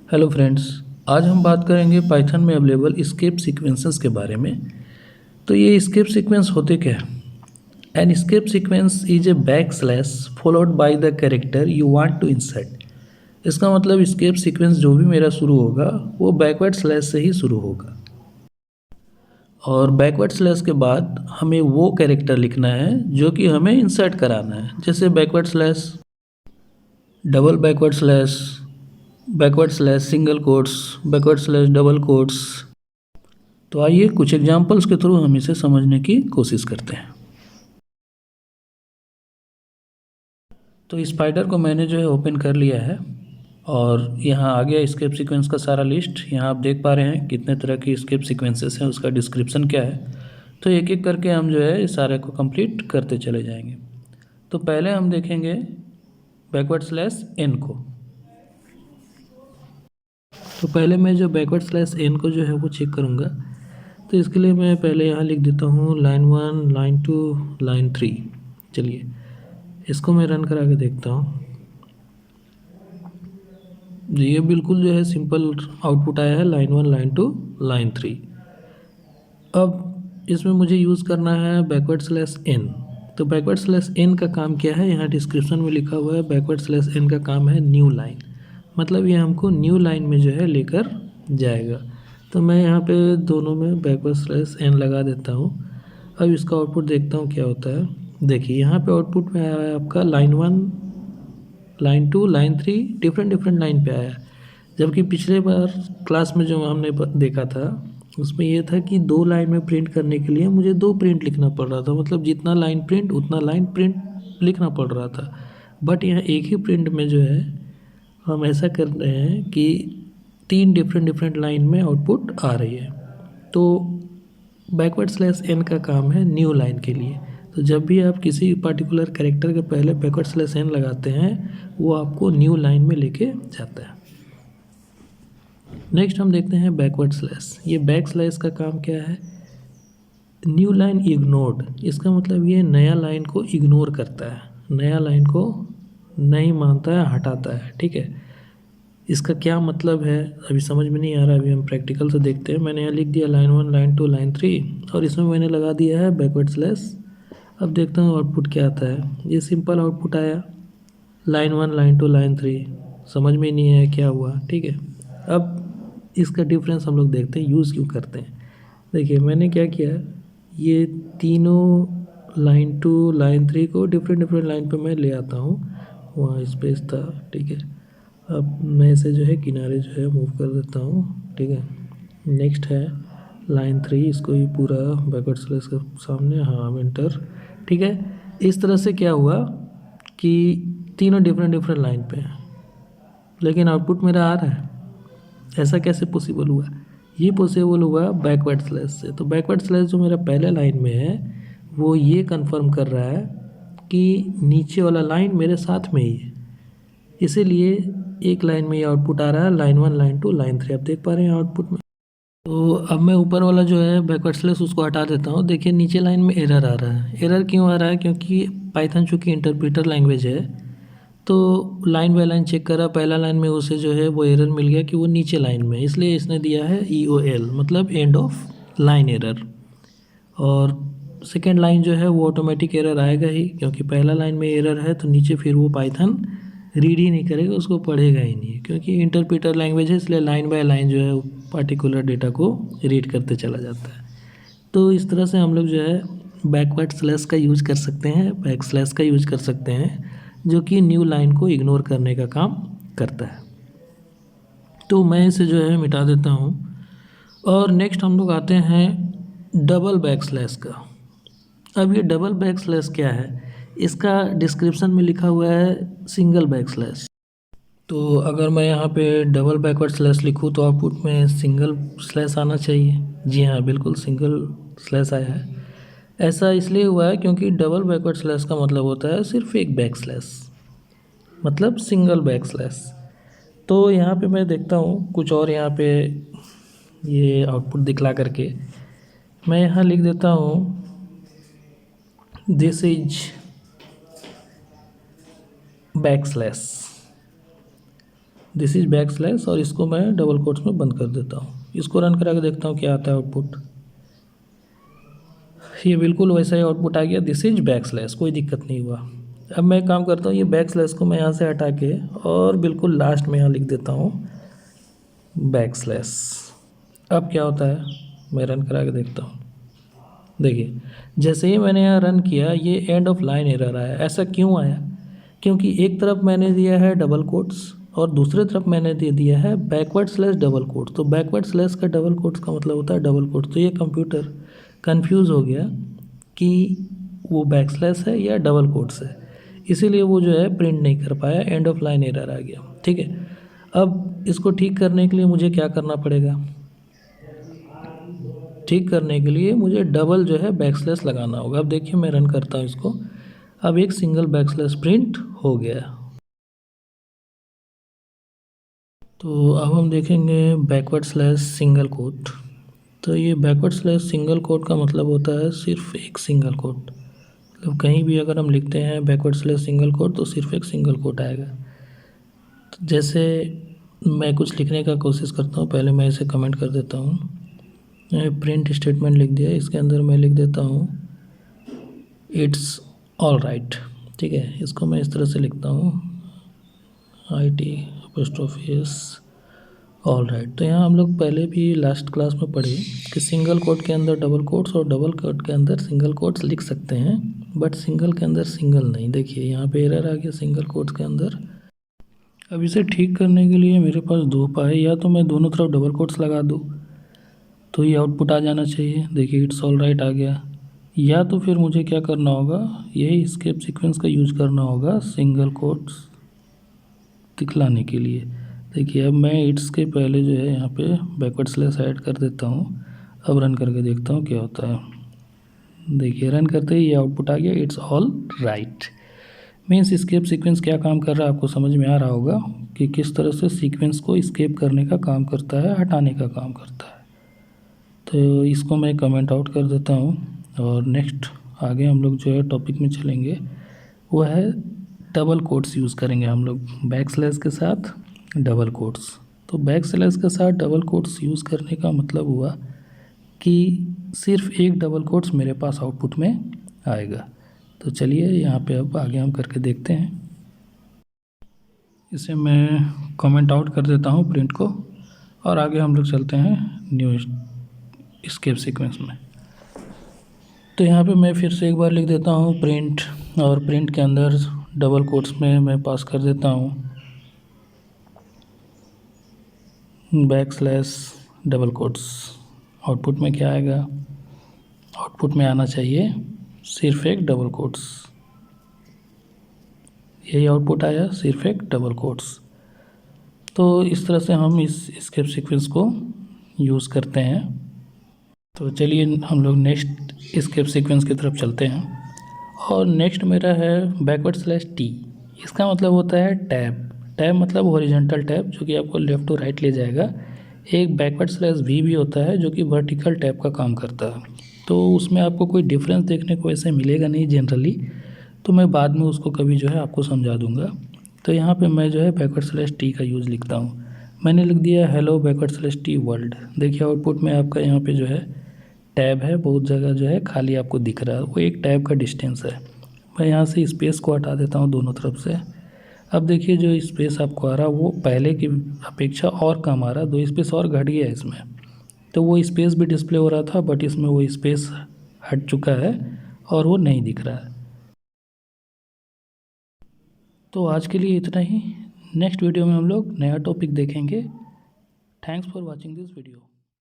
Hello friends. आज हम बात करेंगे पाइथन में अवेलेबल स्केप सीक्वेंसेस के बारे में। तो ये स्केप सीक्वेंस होते क्या है? An escape sequence is a backslash followed by the character you want to insert. इसका मतलब स्केप सीक्वेंस जो भी मेरा शुरू होगा वो बैकवर्ड स्लैश से ही शुरू होगा, और बैकवर्ड स्लैश के बाद हमें वो कैरेक्टर लिखना है जो कि हमें इंसर्ट कराना है। जैसे backward slash, double backward slash single quotes, backward slash double quotes. तो आइए कुछ एग्जांपल्स के थ्रू हम इसे समझने की कोशिश करते हैं। तो स्पाइडर को मैंने जो है ओपन कर लिया है, और यहाँ आ गया स्केप सीक्वेंस का सारा लिस्ट। यहाँ आप देख पा रहे हैं कितने तरह की स्केप सीक्वेंसेस हैं, उसका डिस्क्रिप्शन क्या है। तो एक एक करके हम जो है इस सारे को कंप्लीट करते चले जाएंगे। तो पहले हम देखेंगे बैकवर्ड स्लैश एन को। तो पहले मैं जो बैकवर्ड स्लैश एन को जो है वो चेक करूँगा। तो इसके लिए मैं पहले यहाँ लिख देता हूँ लाइन 1, लाइन 2, लाइन 3। चलिए इसको मैं रन करा के देखता हूँ। ये बिल्कुल जो है सिंपल आउटपुट आया है, लाइन 1, लाइन 2, लाइन 3। अब इसमें मुझे यूज़ करना है बैकवर्ड स्लैश एन। तो बैकवर्ड स्लैश एन का काम क्या है, यहाँ डिस्क्रिप्शन में लिखा हुआ है बैकवर्ड स्लैश एन का काम है न्यू लाइन। मतलब ये हमको न्यू लाइन में जो है लेकर जाएगा। तो मैं यहाँ पे दोनों में बैकवर्ड स्लैश एन लगा देता हूँ। अब इसका आउटपुट देखता हूँ क्या होता है। देखिए यहाँ पे आउटपुट में आया है आपका line 1, line 2, line 3 different line पे आया। जबकि पिछले बार क्लास में जो हमने देखा था उसमें ये था कि 2 लाइन में प्रिंट करने के लिए मुझे 2 प्रिंट लिखना पड़ रहा था। मतलब जितना लाइन प्रिंट उतना लाइन प्रिंट लिखना पड़ रहा था। बट यहाँ एक ही प्रिंट में जो है हम ऐसा कर रहे हैं कि 3 डिफरेंट लाइन में आउटपुट आ रही है। तो बैकवर्ड स्लैश एन का काम है न्यू लाइन के लिए। तो जब भी आप किसी पर्टिकुलर कैरेक्टर के पहले बैकवर्ड स्लैश एन लगाते हैं वो आपको न्यू लाइन में लेके जाता है। नेक्स्ट हम देखते हैं बैकवर्ड स्लैश। ये बैक स्लैश का काम क्या है, न्यू लाइन इग्नोर्ड। इसका मतलब ये नया लाइन को इग्नोर करता है, नया लाइन को नहीं मानता है, हटाता है। ठीक है, इसका क्या मतलब है अभी समझ में नहीं आ रहा, अभी हम प्रैक्टिकल से देखते हैं। मैंने यहाँ लिख दिया लाइन 1, लाइन 2, लाइन 3 और इसमें मैंने लगा दिया है बैकवर्ड स्लैश। अब देखता हूँ आउटपुट क्या आता है। ये सिंपल आउटपुट आया लाइन 1, लाइन 2, लाइन 3। समझ में नहीं आया क्या हुआ। ठीक है, अब इसका डिफरेंस हम लोग देखते हैं यूज़ क्यों करते हैं। देखिए मैंने क्या किया, ये तीनों लाइन 2, लाइन 3 को डिफरेंट लाइन पे मैं ले आता हूँ। वहाँ स्पेस था। ठीक है, अब मैं इसे जो है किनारे जो है मूव कर देता हूँ। ठीक है, नेक्स्ट है लाइन 3, इसको ही पूरा बैकवर्ड स्लैश के सामने, हाँ एंटर। ठीक है, इस तरह से क्या हुआ कि तीनों डिफरेंट लाइन पे हैं लेकिन आउटपुट मेरा आ रहा है। ऐसा कैसे पॉसिबल हुआ? ये पॉसिबल हुआ बैकवर्ड स्लैश से। तो बैकवर्ड स्लैश जो मेरा पहले लाइन में है वो ये कंफर्म कर रहा है कि नीचे वाला लाइन मेरे साथ में ही है, इसीलिए एक लाइन में ये आउटपुट आ रहा है लाइन 1, लाइन 2, लाइन 3। आप देख पा रहे हैं आउटपुट में। तो अब मैं ऊपर वाला जो है बैकवर्ड स्लैश उसको हटा देता हूँ। देखिए नीचे लाइन में एरर आ रहा है। एरर क्यों आ रहा है? क्योंकि पाइथन चूँकि इंटरप्रेटर लैंग्वेज है तो लाइन बाय लाइन चेक करा, पहला लाइन में उसे जो है वो एरर मिल गया कि वो नीचे लाइन में, इसलिए इसने दिया है EOL मतलब एंड ऑफ लाइन एरर। और सेकेंड लाइन जो है वो ऑटोमेटिक एरर आएगा ही, क्योंकि पहला लाइन में एरर है तो नीचे फिर वो पाइथन रीड ही नहीं करेगा, उसको पढ़ेगा ही नहीं, क्योंकि इंटरप्रेटर लैंग्वेज है इसलिए लाइन बाय लाइन जो है पार्टिकुलर डेटा को रीड करते चला जाता है। तो इस तरह से हम लोग जो है बैकवर्ड स्लैश का यूज कर सकते हैं, बैक स्लैश का यूज कर सकते हैं, जो कि न्यू लाइन को इग्नोर करने का काम करता है। तो मैं इसे जो है मिटा देता हूँ। और नेक्स्ट हम लोग आते हैं डबल बैक स्लैश का। अब ये डबल बैक स्लैश क्या है, इसका डिस्क्रिप्शन में लिखा हुआ है सिंगल बैक स्लैश। तो अगर मैं यहाँ पे डबल बैकवर्ड स्लैश लिखूँ तो आउटपुट में सिंगल स्लैश आना चाहिए। जी हाँ, बिल्कुल सिंगल स्लैश आया है। ऐसा इसलिए हुआ है क्योंकि डबल बैकवर्ड स्लैश का मतलब होता है सिर्फ एक बैक स्लैश, मतलब सिंगल बैक स्लैश। तो यहाँ पे मैं देखता हूँ कुछ और, यहाँ पे ये आउटपुट दिखला करके मैं यहाँ लिख देता हूँ this is back slash, this is back slash और इसको मैं डबल कोट्स में बंद कर देता हूँ। इसको रन करा के देखता हूँ क्या आता है आउटपुट। ये बिल्कुल वैसा ही आउटपुट आ गया, दिस इज बैक स्लैश, कोई दिक्कत नहीं हुआ। अब मैं काम करता हूँ, ये बैक स्लैश को मैं यहाँ से हटा के और बिल्कुल लास्ट में यहाँ लिख देता हूँ बैक स्लैश। अब क्या होता है, मैं रन करा के देखता हूँ। देखिए जैसे ही मैंने यहाँ रन किया ये एंड ऑफ लाइन एरर आया। ऐसा क्यों आया? क्योंकि एक तरफ मैंने दिया है डबल कोट्स और दूसरे तरफ मैंने दे दिया है बैकवर्ड स्लैश डबल कोट्स। तो बैकवर्ड स्लैश का डबल कोट्स का मतलब होता है डबल कोट्स। तो ये कंप्यूटर कंफ्यूज हो गया कि वो बैक स्लैश है या डबल कोट्स है, इसीलिए वो जो है प्रिंट नहीं कर पाया, एंड ऑफ लाइन एरर आ गया। ठीक है, अब इसको ठीक करने के लिए मुझे क्या करना पड़ेगा? ठीक करने के लिए मुझे डबल जो है बैक स्लैश लगाना होगा। अब देखिए मैं रन करता हूँ इसको, अब एक सिंगल बैक स्लैश प्रिंट हो गया। तो अब हम देखेंगे बैकवर्ड स्लैश सिंगल कोट। तो ये बैकवर्ड स्लैश सिंगल कोट का मतलब होता है सिर्फ एक सिंगल कोट। मतलब कहीं भी अगर हम लिखते हैं बैकवर्ड स्लैश सिंगल कोट तो सिर्फ एक सिंगल कोट आएगा। तो जैसे मैं कुछ लिखने का कोशिश करता हूँ, पहले मैं इसे कमेंट कर देता हूँ। प्रिंट स्टेटमेंट लिख दिया, इसके अंदर मैं लिख देता हूँ इट्स ऑल राइट। ठीक है, इसको मैं इस तरह से लिखता हूँ IT ऑल राइट। तो यहाँ हम लोग पहले भी लास्ट क्लास में पढ़े कि सिंगल कोट के अंदर डबल कोट्स और डबल कोट के अंदर सिंगल कोट्स लिख सकते हैं, बट सिंगल के अंदर सिंगल नहीं। देखिए यहाँ पे एरर आ गया सिंगल कोट्स के अंदर। अब इसे ठीक करने के लिए मेरे पास दो उपाय है, या तो मैं दोनों तरफ डबल कोट्स लगा दूँ तो ये आउटपुट आ जाना चाहिए। देखिए इट्स ऑल राइट आ गया। या तो फिर मुझे क्या करना होगा, यही एस्केप सीक्वेंस का यूज करना होगा सिंगल कोट्स दिखलाने के लिए। देखिए अब मैं इट्स के पहले जो है यहाँ पे बैकवर्ड स्लैश ऐड कर देता हूँ। अब रन करके देखता हूँ क्या होता है। देखिए रन करते ही ये आउटपुट आ गया it's all right. Means escape sequence क्या काम कर रहा है आपको समझ में आ रहा होगा कि किस तरह से सीक्वेंस को स्केप करने का काम करता है, हटाने का काम करता है। तो इसको मैं कमेंट आउट कर देता हूँ और नेक्स्ट आगे हम लोग जो है टॉपिक में चलेंगे वो है डबल कोट्स यूज़ करेंगे हम लोग बैक स्लैश के साथ डबल कोट्स। तो बैक स्लैश के साथ डबल कोट्स यूज़ करने का मतलब हुआ कि सिर्फ एक डबल कोट्स मेरे पास आउटपुट में आएगा। तो चलिए यहाँ पे अब आगे हम करके देखते हैं। इसे मैं कमेंट आउट कर देता हूँ प्रिंट को और आगे हम लोग चलते हैं न्यू स्केप सीक्वेंस में। तो यहाँ पे मैं फिर से एक बार लिख देता हूँ प्रिंट, और प्रिंट के अंदर डबल कोट्स में मैं पास कर देता हूँ back slash double quotes. Output में क्या आएगा? आउटपुट में आना चाहिए सिर्फ एक डबल कोट्स। यही आउटपुट आया, सिर्फ एक डबल कोट्स। तो इस तरह से हम इस स्केप सीक्वेंस को यूज़ करते हैं। तो चलिए हम लोग नेक्स्ट स्केप सीक्वेंस की तरफ चलते हैं। और नेक्स्ट मेरा है बैकवर्ड स्लैश टी। इसका मतलब होता है टैब। टैब मतलब हॉरिजॉन्टल टैब जो कि आपको लेफ़्ट टू राइट ले जाएगा। एक बैकवर्ड स्लैश वी भी होता है जो कि वर्टिकल टैब का काम करता है। तो उसमें आपको कोई डिफरेंस देखने को ऐसे मिलेगा नहीं जनरली, तो मैं बाद में उसको कभी जो है आपको समझा दूंगा। तो यहाँ पे मैं जो है बैकवर्ड स्लैश टी का यूज़ लिखता हूँ। मैंने लिख दिया hello backward slash T world. देखिए आउटपुट में आपका यहाँ पे जो है टैब है, बहुत जगह जो है खाली आपको दिख रहा है, वो एक टैब का डिस्टेंस है। मैं यहाँ से स्पेस को हटा देता हूँ दोनों तरफ से। अब देखिए जो स्पेस आपको आ रहा है वो पहले की अपेक्षा और कम आ रहा है, 2 स्पेस और घट गया है इसमें। तो वो स्पेस भी डिस्प्ले हो रहा था बट इसमें वो स्पेस हट चुका है और वो नहीं दिख रहा है। तो आज के लिए इतना ही। नेक्स्ट वीडियो में हम लोग नया टॉपिक देखेंगे। Thanks for watching this video.